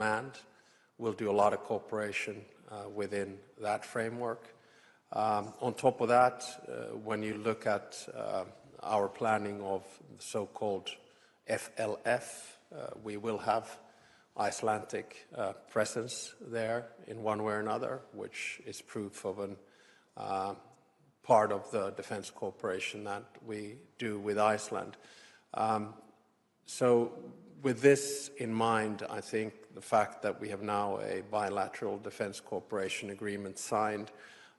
demand. We'll do a lot of cooperation within that framework. On top of that, when you look at our planning of the so-called FLF, we will have Icelandic presence there in one way or another, which is proof of an part of the defense cooperation that we do with Iceland. So with this in mind, I think the fact that we have now a bilateral defense cooperation agreement signed,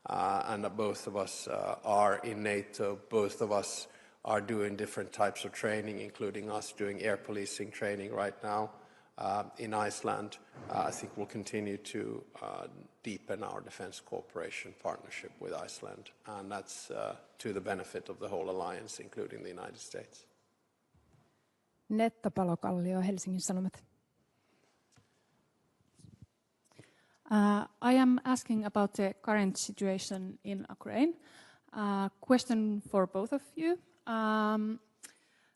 and that both of us are in NATO, both of us are doing different types of training, including us doing air policing training right now in Iceland, I think we'll continue to deepen our defense cooperation partnership with Iceland, and that's to the benefit of the whole alliance, including the United States. Netta Palokallio, Helsingin Sanomat. I am asking about the current situation in Ukraine. Question for both of you.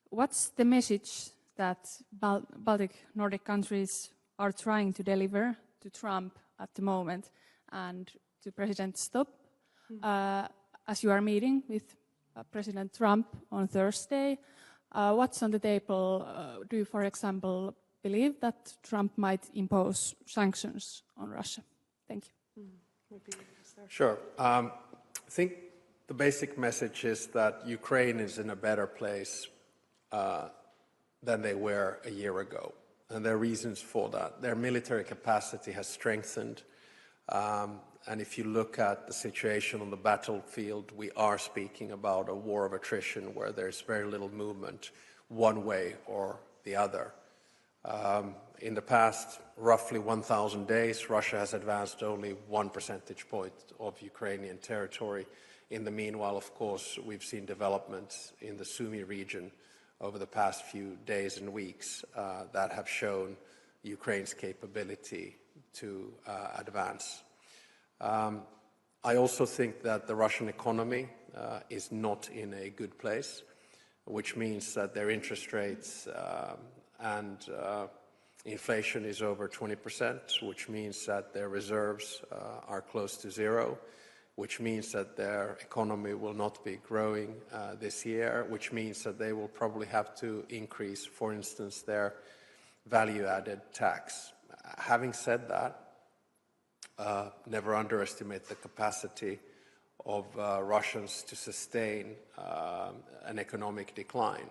What's the message that Baltic Nordic countries are trying to deliver to Trump at the moment and to President Stubb? As you are meeting with President Trump on Thursday, what's on the table? Do you, for example, believe that Trump might impose sanctions on Russia? Thank you. Sure. I think the basic message is that Ukraine is in a better place than they were a year ago. And there are reasons for that. Their military capacity has strengthened. And if you look at the situation on the battlefield, we are speaking about a war of attrition where there's very little movement one way or the other. In the past roughly 1,000 days, Russia has advanced only 1 percentage point of Ukrainian territory. In the meanwhile, of course, we've seen developments in the Sumy region over the past few days and weeks that have shown Ukraine's capability to advance. I also think that the Russian economy is not in a good place, which means that their interest rates and inflation is over 20%, which means that their reserves are close to zero, which means that their economy will not be growing this year, which means that they will probably have to increase, for instance, their value-added tax. Having said that, never underestimate the capacity of Russians to sustain an economic decline.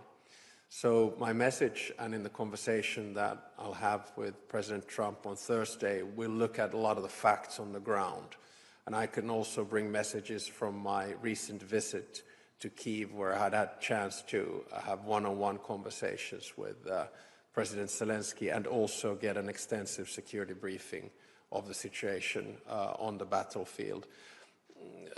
So my message, and in the conversation that I'll have with President Trump on Thursday, we'll look at a lot of the facts on the ground. And I can also bring messages from my recent visit to Kyiv, where I had a chance to have one-on-one conversations with President Zelensky and also get an extensive security briefing of the situation on the battlefield.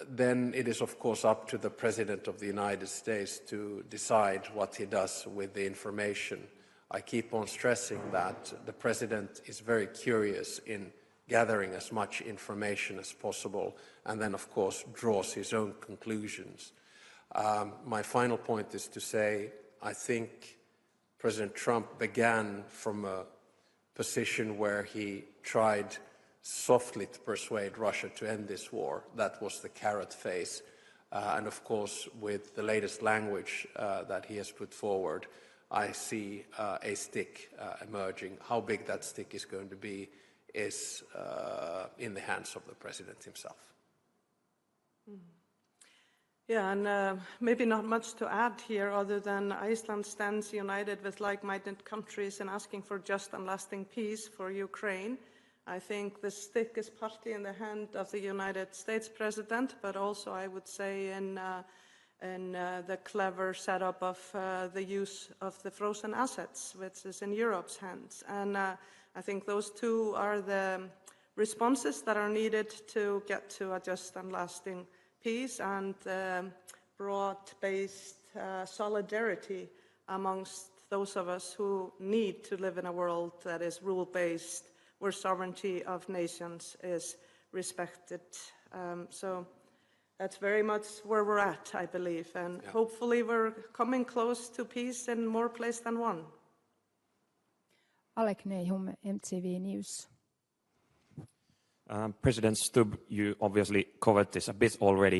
Then it is, of course, up to the President of the United States to decide what he does with the information. I keep on stressing that the President is very curious in gathering as much information as possible and then, of course, draws his own conclusions. My final point is to say, I think President Trump began from a position where he tried softly to persuade Russia to end this war. That was the carrot phase. And of course, with the latest language that he has put forward, I see a stick emerging. How big that stick is going to be is in the hands of the president himself. Yeah, and maybe not much to add here other than Iceland stands united with like-minded countries in asking for just and lasting peace for Ukraine. I think the stick is partly in the hand of the United States president, but also I would say in the clever setup of the use of the frozen assets, which is in Europe's hands. And I think those two are the responses that are needed to get to a just and lasting peace and broad-based solidarity amongst those of us who need to live in a world that is rule-based, where sovereignty of nations is respected. So that's very much where we're at, I believe, and hopefully we're coming close to peace in more places than one. Alec Nehum, MTV News. President Stubb, you obviously covered this a bit already.